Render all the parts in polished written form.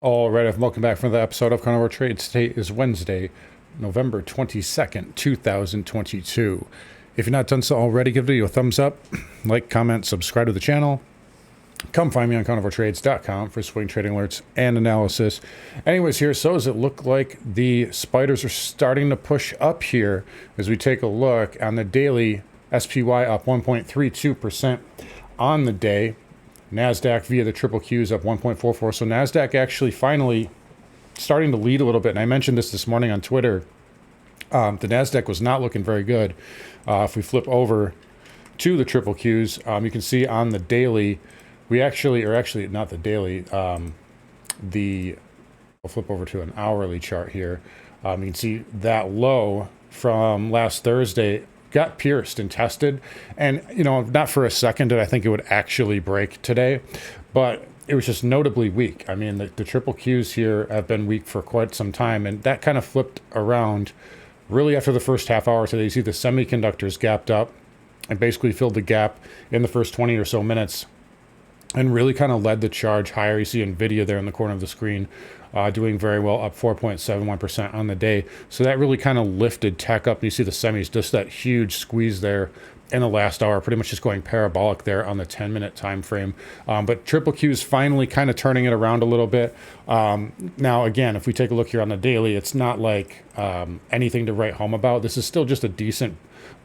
All right, welcome back for another episode of Carnivore Trades. Today is Wednesday, November 22nd, 2022. If you're not done so already, give the video a thumbs up, like, comment, subscribe to the channel. Come find me on carnivoretrades.com for swing trading alerts and analysis. Anyways, here, so does it look like the spiders are starting to push up here as we take a look on the daily. SPY up 1.32% on the day. NASDAQ via the triple Qs up 1.44. So NASDAQ actually finally starting to lead a little bit. And I mentioned this morning on Twitter. The NASDAQ was not looking very good. If we flip over to the triple Qs, you can see on the daily, we actually, or actually not the daily, we'll flip over to an hourly chart here. You can see that low from last Thursday got pierced and tested, and not for a second did I think it would actually break today, but it was just notably weak. I mean, the triple Qs here have been weak for quite some time, and that kind of flipped around really after the first half hour today. You see the semiconductors gapped up and basically filled the gap in the first 20 or so minutes and really kind of led the charge higher. You see NVIDIA there in the corner of the screen doing very well, up 4.71% on the day. So that really kind of lifted tech up. And you see the semis, just that huge squeeze there in the last hour, pretty much just going parabolic there on the 10-minute time frame. But triple Q is finally kind of turning it around a little bit. Now, again, if we take a look here on the daily, it's not like anything to write home about. This is still just a decent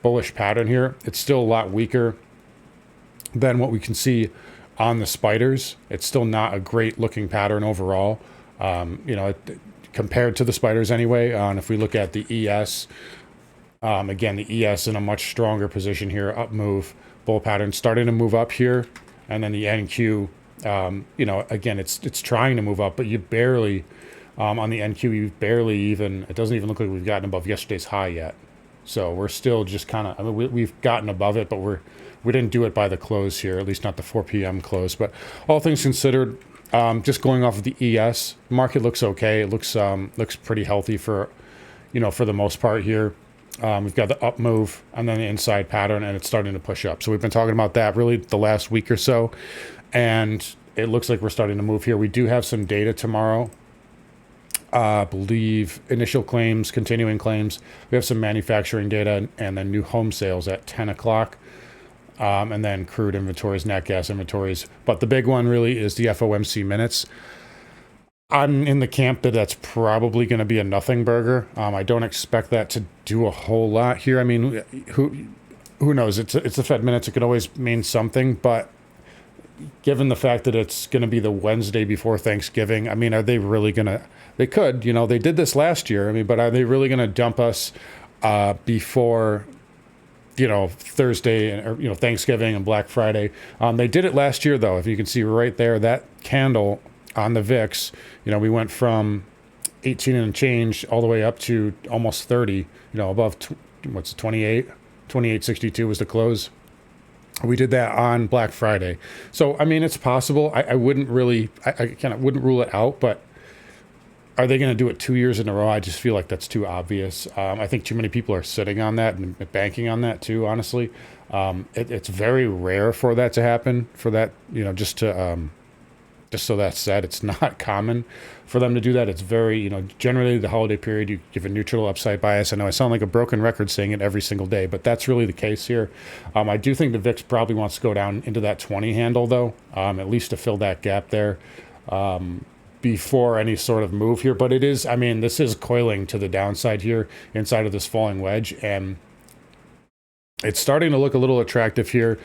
bullish pattern here. It's still a lot weaker than what we can see on the spiders. It's still not a great looking pattern overall, compared to the spiders anyway. And if we look at the ES, again, the ES in a much stronger position here, up move, bull pattern starting to move up here. And then the NQ, again, it's trying to move up, but you barely, on the NQ, you barely even, it doesn't even look like we've gotten above yesterday's high yet. So we're still just kind of, I mean, we've gotten above it, but we didn't do it by the close here, at least not the 4 p.m. close. But all things considered, just going off of the ES, market looks okay. It looks pretty healthy for the most part here. We've got the up move and then the inside pattern, and it's starting to push up. So we've been talking about that really the last week or so, and it looks like we're starting to move here. We do have some data tomorrow. I believe initial claims, continuing claims. We have some manufacturing data and then new home sales at 10 o'clock. And then crude inventories, nat gas inventories. But the big one really is the FOMC minutes. I'm in the camp that that's probably going to be a nothing burger. I don't expect that to do a whole lot here. I mean, who knows? It's the Fed minutes. It could always mean something, but given the fact that it's going to be the Wednesday before Thanksgiving, I mean, are they really going to? They could, they did this last year. I mean, but are they really going to dump us before, Thursday or, Thanksgiving and Black Friday? They did it last year, though. If you can see right there, that candle on the VIX, we went from 18 and change all the way up to almost 30, above, what's it, 28? 28.62 was the close. We did that on Black Friday. So, I mean, it's possible. I wouldn't really, I kind of wouldn't rule it out, but are they going to do it 2 years in a row? I just feel like that's too obvious. I think too many people are sitting on that and banking on that too, honestly. It's very rare for that to happen, for that, just so that's said, it's not common for them to do that. It's very, generally the holiday period, you give a neutral upside bias. I know I sound like a broken record saying it every single day, but that's really the case here. I do think the VIX probably wants to go down into that 20 handle, though, at least to fill that gap there. Before any sort of move here, but it is, I mean, this is coiling to the downside here inside of this falling wedge, and it's starting to look a little attractive here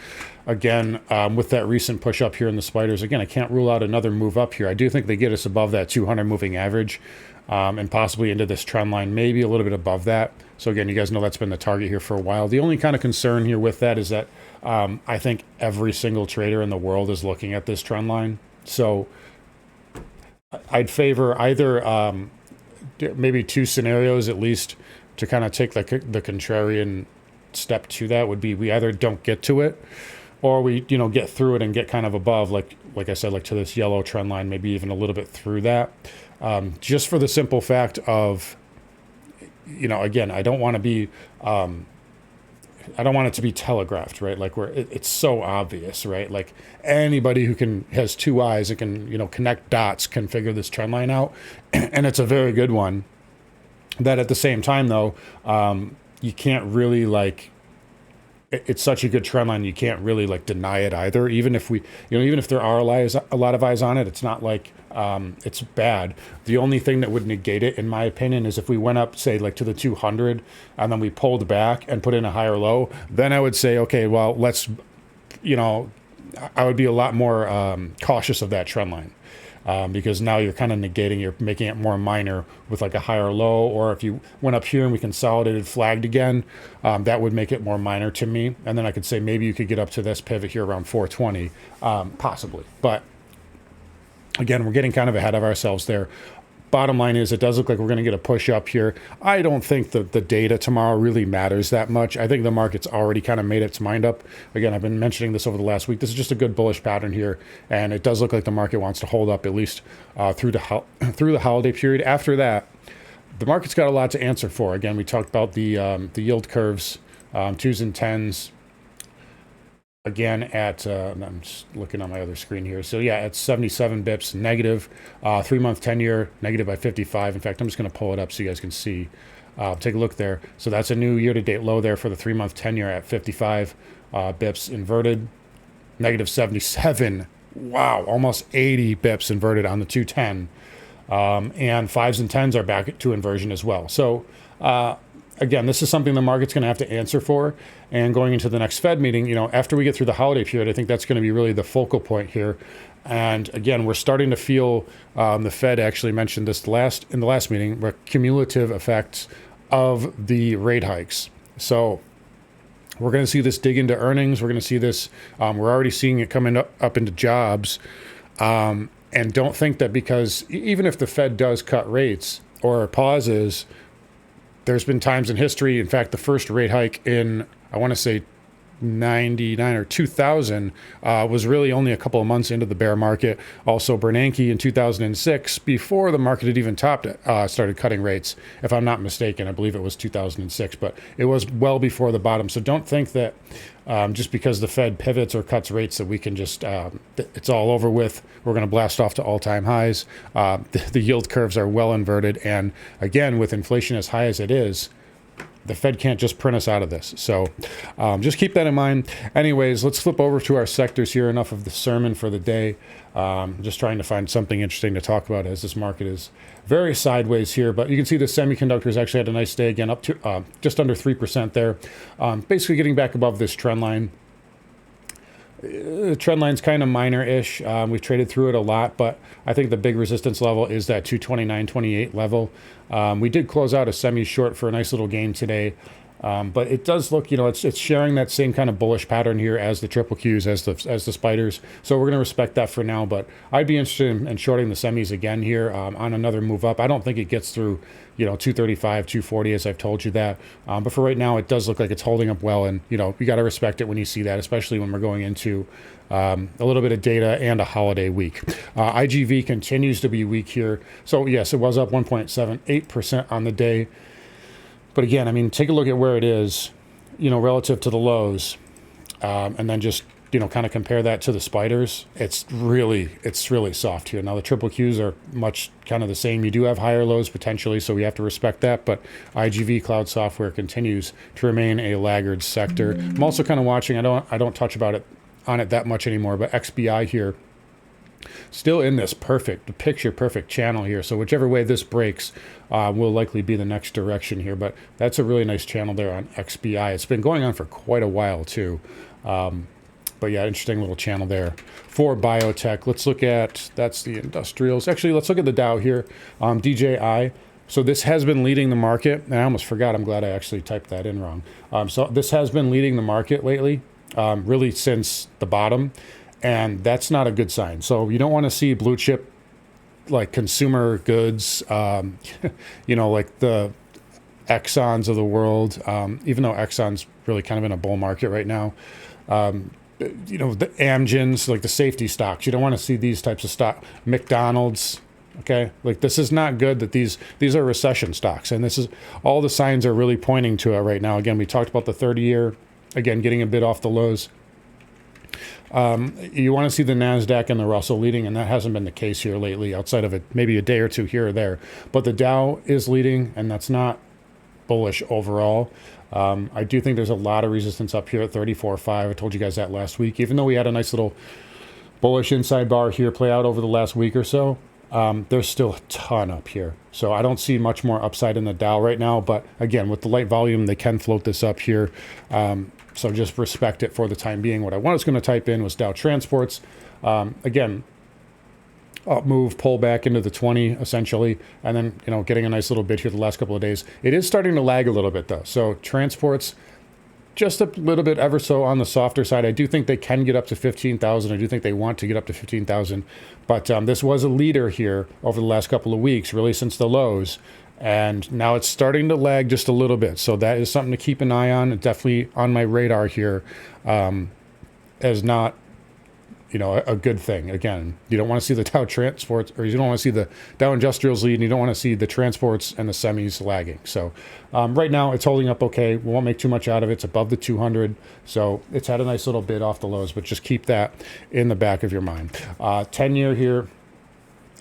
again, with that recent push up here in the spiders. Again, I can't rule out another move up here. I do think they get us above that 200 moving average, and possibly into this trend line, maybe a little bit above that. So again, you guys know that's been the target here for a while. The only kind of concern here with that is that I think every single trader in the world is looking at this trend line. So I'd favor either maybe two scenarios at least to kind of take the contrarian step to that would be we either don't get to it or we get through it and get kind of above, like I said, like to this yellow trend line, maybe even a little bit through that, just for the simple fact of again, I don't want to be I don't want it to be telegraphed, right? Like where it's so obvious, right? Like anybody who has two eyes and can, connect dots can figure this trend line out. And it's a very good one. That at the same time though, you can't really like, it's such a good trend line. You can't really like deny it either. Even if even if there are a lot of eyes on it, it's not like it's bad. The only thing that would negate it, in my opinion, is if we went up, say, like to the 200, and then we pulled back and put in a higher low. Then I would say, okay, well, let's, I would be a lot more cautious of that trend line. Because now you're kind of negating, you're making it more minor with like a higher low, or if you went up here and we consolidated, flagged again, that would make it more minor to me. And then I could say maybe you could get up to this pivot here around 420, possibly. But again, we're getting kind of ahead of ourselves there. Bottom line is, it does look like we're going to get a push up here. I don't think the data tomorrow really matters that much. I think the market's already kind of made its mind up. Again, I've been mentioning this over the last week. This is just a good bullish pattern here, and it does look like the market wants to hold up at least through the holiday period. After that, the market's got a lot to answer for. Again, we talked about the yield curves, 2s and 10s. Again, I'm just looking on my other screen here. So yeah, at 77 bips negative, 3-month 10-year negative by 55. In fact, I'm just going to pull it up so you guys can see. Take a look there. So that's a new year-to-date low there for the 3-month 10-year at 55 bips inverted, negative 77. Wow, almost 80 bips inverted on the 210. And 5s and 10s are back to inversion as well. So again, this is something the market's going to have to answer for. And going into the next Fed meeting, after we get through the holiday period, I think that's going to be really the focal point here. And again, we're starting to feel, the Fed actually mentioned this in the last meeting, cumulative effects of the rate hikes. So we're going to see this dig into earnings. We're going to see this. We're already seeing it coming up into jobs. And don't think that because even if the Fed does cut rates or pauses, there's been times in history, in fact, the first rate hike in, I want to say 99 or 2000 was really only a couple of months into the bear market. Also, Bernanke in 2006, before the market had even topped it, started cutting rates. If I'm not mistaken, I believe it was 2006, but it was well before the bottom. So don't think that just because the Fed pivots or cuts rates that we can just, it's all over with. We're going to blast off to all-time highs. The yield curves are well inverted. And again, with inflation as high as it is, the Fed can't just print us out of this. So just keep that in mind. Anyways, let's flip over to our sectors here. Enough of the sermon for the day. Just trying to find something interesting to talk about as this market is very sideways here. But you can see the semiconductors actually had a nice day again, up to just under 3% there. Basically getting back above this trend line. The trend line's kind of minor-ish. We've traded through it a lot, but I think the big resistance level is that 229.28 level. We did close out a semi-short for a nice little gain today, but it does look, it's sharing that same kind of bullish pattern here as the triple Qs, as the spiders. So we're going to respect that for now, but I'd be interested in shorting the semis again here on another move up. I don't think it gets through 235, 240, as I've told you that. But for right now, it does look like it's holding up well. And, you got to respect it when you see that, especially when we're going into a little bit of data and a holiday week. IGV continues to be weak here. So, yes, it was up 1.78% on the day. But again, I mean, take a look at where it is, relative to the lows. And then just, kind of compare that to the spiders. It's really soft here. Now the triple Qs are much kind of the same. You do have higher lows potentially, so we have to respect that. But IGV cloud software continues to remain a laggard sector. I'm also kind of watching. I don't touch on it that much anymore. But XBI here, still in this picture perfect channel here. So whichever way this breaks will likely be the next direction here. But that's a really nice channel there on XBI. It's been going on for quite a while too. But yeah, interesting little channel there for biotech. Let's look at, that's the industrials. Actually, let's look at the Dow here, DJI. So this has been leading the market. And I almost forgot, I'm glad I actually typed that in wrong. So this has been leading the market lately, really since the bottom. And that's not a good sign. So you don't want to see blue chip, like consumer goods, like the Exxons of the world, even though Exxon's really kind of in a bull market right now. The Amgens, like the safety stocks. You don't want to see these types of stock. McDonald's, okay? Like this is not good that these are recession stocks. And this is, all the signs are really pointing to it right now. Again, we talked about the 30-year again, getting a bit off the lows. You want to see the NASDAQ and the Russell leading, and that hasn't been the case here lately, outside of maybe a day or two here or there. But the Dow is leading, and that's not bullish overall. I do think there's a lot of resistance up here at 34.5. I told you guys that last week. Even though we had a nice little bullish inside bar here play out over the last week or so, there's still a ton up here. So I don't see much more upside in the Dow right now. But again, with the light volume, they can float this up here. So just respect it for the time being. What I was going to type in was Dow Transports. Again, up move, pull back into the 20 essentially, and then, you know, getting a nice little bit here the last couple of days. It is starting to lag a little bit though. So transports, just a little bit ever so on the softer side. I do think they can get up to 15,000. I do think they want to get up to 15,000. But this was a leader here over the last couple of weeks, really since the lows. And now it's starting to lag just a little bit. So that is something to keep an eye on. Definitely on my radar here as not, you know, a good thing. Again, you don't want to see the Dow transports, or you don't want to see the Dow Industrials lead, and you don't want to see the transports and the semis lagging. So right now it's holding up okay. We won't make too much out of it. It's above the 200. So it's had a nice little bid off the lows, but just keep that in the back of your mind. 10-year here.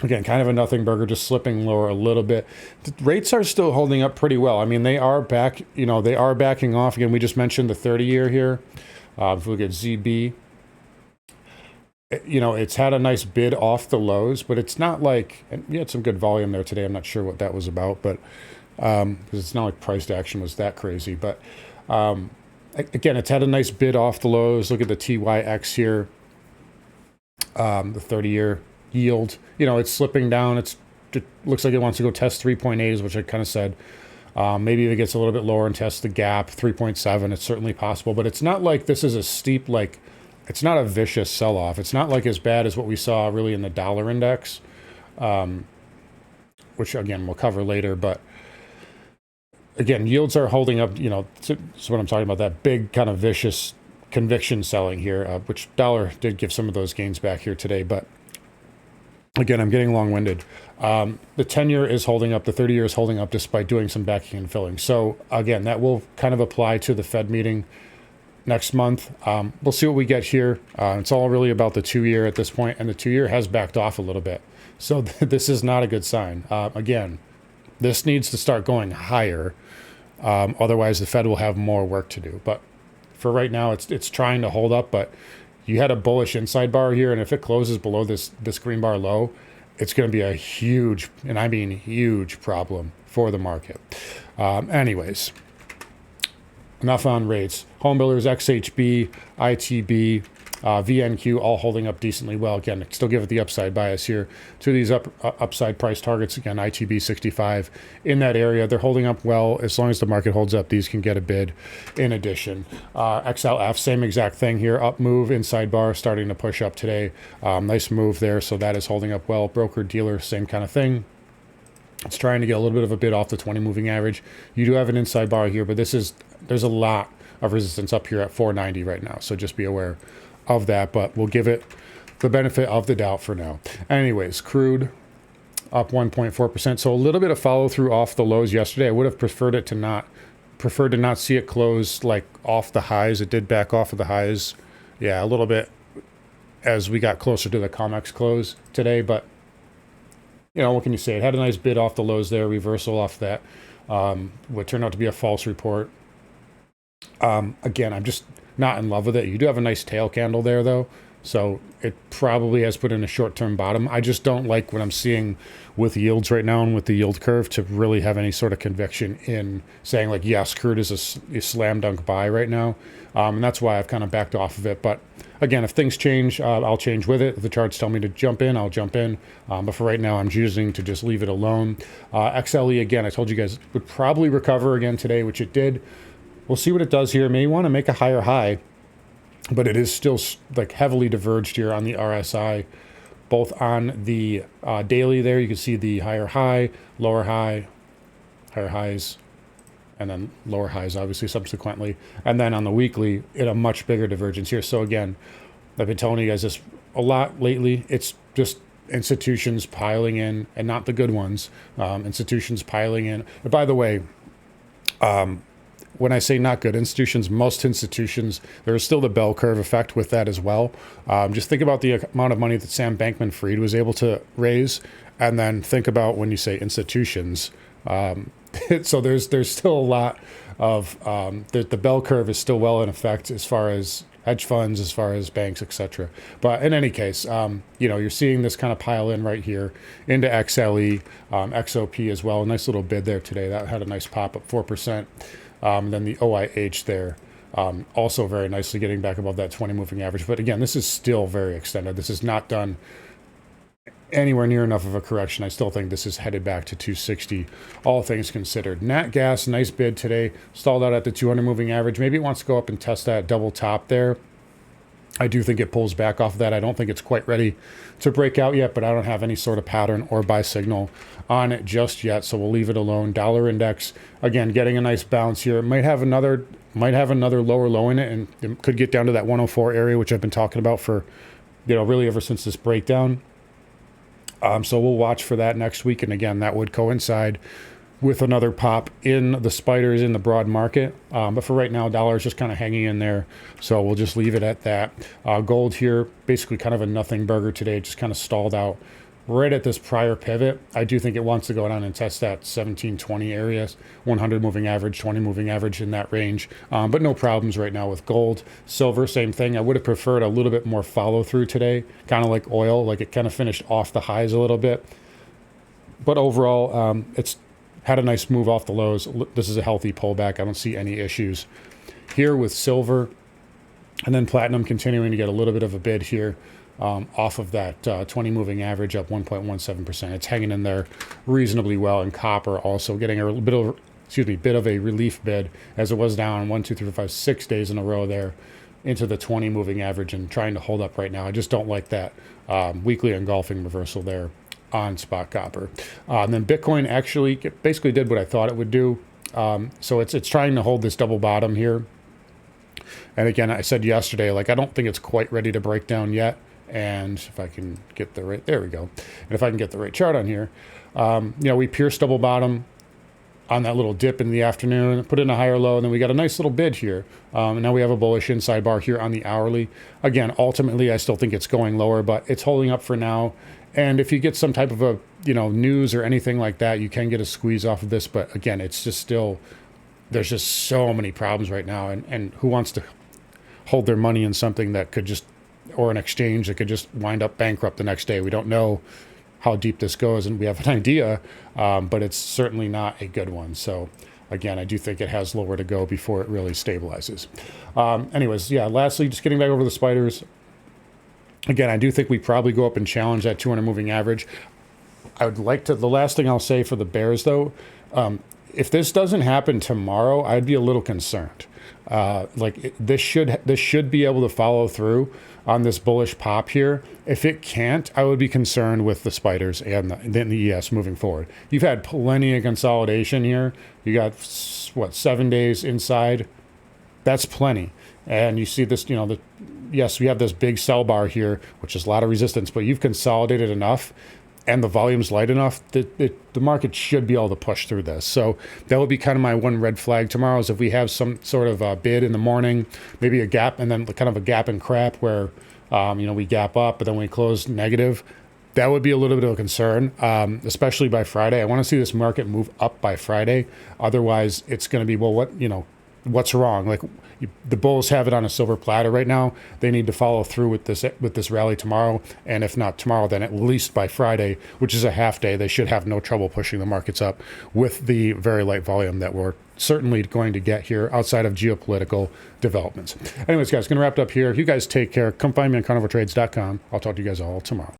Again, kind of a nothing burger, just slipping lower a little bit. The rates are still holding up pretty well. I mean, they are back, you know, they are backing off. Again, we just mentioned the 30-year here. If we look at ZB, you know, it's had a nice bid off the lows, but it's not like, and we had some good volume there today. I'm not sure what that was about, but because it's not like priced action was that crazy. But again, it's had a nice bid off the lows. Look at the TYX here, the 30-year yield. You know, it's slipping down. It looks like it wants to go test 3.8s, which I kind of said. Maybe if it gets a little bit lower and tests the gap, 3.7, it's certainly possible. But it's not like this is a steep, like, it's not a vicious sell-off. It's not like as bad as what we saw really in the dollar index, which, again, we'll cover later. But, again, yields are holding up, you know, that's what I'm talking about, that big kind of vicious conviction selling here, which dollar did give some of those gains back here today. But, again, I'm getting long-winded. The 10-year is holding up. The 30-year is holding up despite doing some backing and filling. So, again, that will kind of apply to the Fed meeting next month. We'll see what we get here. It's all really about the 2-year at this point, and the 2-year has backed off a little bit. So this is not a good sign. Again, this needs to start going higher. Otherwise, the Fed will have more work to do. But for right now, it's trying to hold up. But you had a bullish inside bar here, and if it closes below this green bar low, it's going to be a huge, and I mean huge, problem for the market. Anyways, enough on rates. Homebuilders, XHB, ITB, VNQ, all holding up decently well. Again, still give it the upside bias here to these upside price targets. Again, ITB 65 in that area. They're holding up well. As long as the market holds up, these can get a bid in addition. XLF, same exact thing here. Up move, inside bar, starting to push up today. Nice move there, so that is holding up well. Broker, dealer, same kind of thing. It's trying to get a little bit of a bid off the 20 moving average. You do have an inside bar here, but there's a lot of resistance up here at 490 right now. So just be aware of that, but we'll give it the benefit of the doubt for now. Anyways, crude up 1.4%. So a little bit of follow through off the lows yesterday. I would have preferred to not see it close like off the highs. It did back off of the highs. Yeah, a little bit as we got closer to the COMEX close today, but you know, what can you say? It had a nice bid off the lows there, reversal off that. What turned out to be a false report. Again, I'm just not in love with it. You do have a nice tail candle there, though. So it probably has put in a short-term bottom. I just don't like what I'm seeing with yields right now and with the yield curve to really have any sort of conviction in saying, like, yes, crude is a slam dunk buy right now. And that's why I've kind of backed off of it. But again, if things change, I'll change with it. If the charts tell me to jump in, I'll jump in. But for right now, I'm choosing to just leave it alone. XLE, again, I told you guys would probably recover again today, which it did. We'll see what it does here. It may want to make a higher high, but it is still like heavily diverged here on the RSI, both on the daily there. You can see the higher high, lower high, higher highs, and then lower highs, obviously, subsequently. And then on the weekly, in a much bigger divergence here. So again, I've been telling you guys this a lot lately. It's just institutions piling in, and not the good ones. Institutions piling in. But by the way, when I say not good institutions, most institutions, there's still the bell curve effect with that as well. Just think about the amount of money that Sam Bankman-Fried was able to raise, and then think about when you say institutions. So there's still a lot of the bell curve is still well in effect as far as hedge funds, as far as banks, etc. But in any case, you're seeing this kind of pile in right here into XLE, XOP as well. A nice little bid there today. That had a nice pop up, 4%. Then the OIH there, also very nicely getting back above that 20 moving average. But again, this is still very extended. This is not done anywhere near enough of a correction. I still think this is headed back to 260, all things considered. Nat gas, nice bid today, stalled out at the 200 moving average. Maybe it wants to go up and test that double top there. I do think it pulls back off of that. I don't think it's quite ready to break out yet, but I don't have any sort of pattern or buy signal on it just yet, so we'll leave it alone. Dollar index, again, getting a nice bounce here. It might have another lower low in it, and it could get down to that 104 area, which I've been talking about for, really ever since this breakdown. So we'll watch for that next week. And again, that would coincide with another pop in the spiders in the broad market. But for right now, dollar is just kind of hanging in there. So we'll just leave it at that. Gold here, basically kind of a nothing burger today. Just kind of stalled out right at this prior pivot. I do think it wants to go down and test that 1720 areas, 100 moving average, 20 moving average in that range. But no problems right now with gold. Silver, same thing. I would have preferred a little bit more follow through today, kind of like oil, like it kind of finished off the highs a little bit. But overall, it's had a nice move off the lows. This is a healthy pullback. I don't see any issues here with silver. And then platinum continuing to get a little bit of a bid here. Off of that 20 moving average, up 1.17%. It's hanging in there reasonably well. And copper also getting a bit of a relief bid, as it was down 1, 2, 3, 4, 5, 6 days in a row there into the 20 moving average and trying to hold up right now. I just don't like that weekly engulfing reversal there on spot copper. And then Bitcoin actually basically did what I thought it would do. So it's trying to hold this double bottom here. And again, I said yesterday, I don't think it's quite ready to break down yet. And if I can get the right, there we go. And if I can get the right chart on here, we pierced double bottom on that little dip in the afternoon, put in a higher low, and then we got a nice little bid here. And now we have a bullish inside bar here on the hourly. Again, ultimately, I still think it's going lower, but it's holding up for now. And if you get some type of a, news or anything like that, you can get a squeeze off of this. But again, it's just still, there's just so many problems right now. And who wants to hold their money in something that could just, or an exchange that could just wind up bankrupt the next day? We don't know how deep this goes, and we have an idea, but it's certainly not a good one. So again, I do think it has lower to go before it really stabilizes. Anyways, lastly, just getting back over the spiders. Again, I do think we probably go up and challenge that 200 moving average. I would like to, the last thing I'll say for the bears though, if this doesn't happen tomorrow, I'd be a little concerned. This should be able to follow through on this bullish pop here. If it can't, I would be concerned with the spiders and the ES moving forward. You've had plenty of consolidation here. You got 7 days inside. That's plenty. And you see this, yes, we have this big sell bar here, which is a lot of resistance, but you've consolidated enough and the volume's light enough that the market should be able to push through this. So that would be kind of my one red flag tomorrow, is if we have some sort of bid in the morning, maybe a gap, and then kind of a gap and crap where, we gap up, but then we close negative. That would be a little bit of a concern, especially by Friday. I want to see this market move up by Friday. Otherwise, it's going to be, what's wrong? The bulls have it on a silver platter right now. They need to follow through with this rally tomorrow, and if not tomorrow, then at least by Friday, which is a half day, they should have no trouble pushing the markets up with the very light volume that we're certainly going to get here outside of geopolitical developments. Anyways, guys, going to wrap it up here. You guys take care. Come find me on carnivoretrades.com. I'll talk to you guys all tomorrow.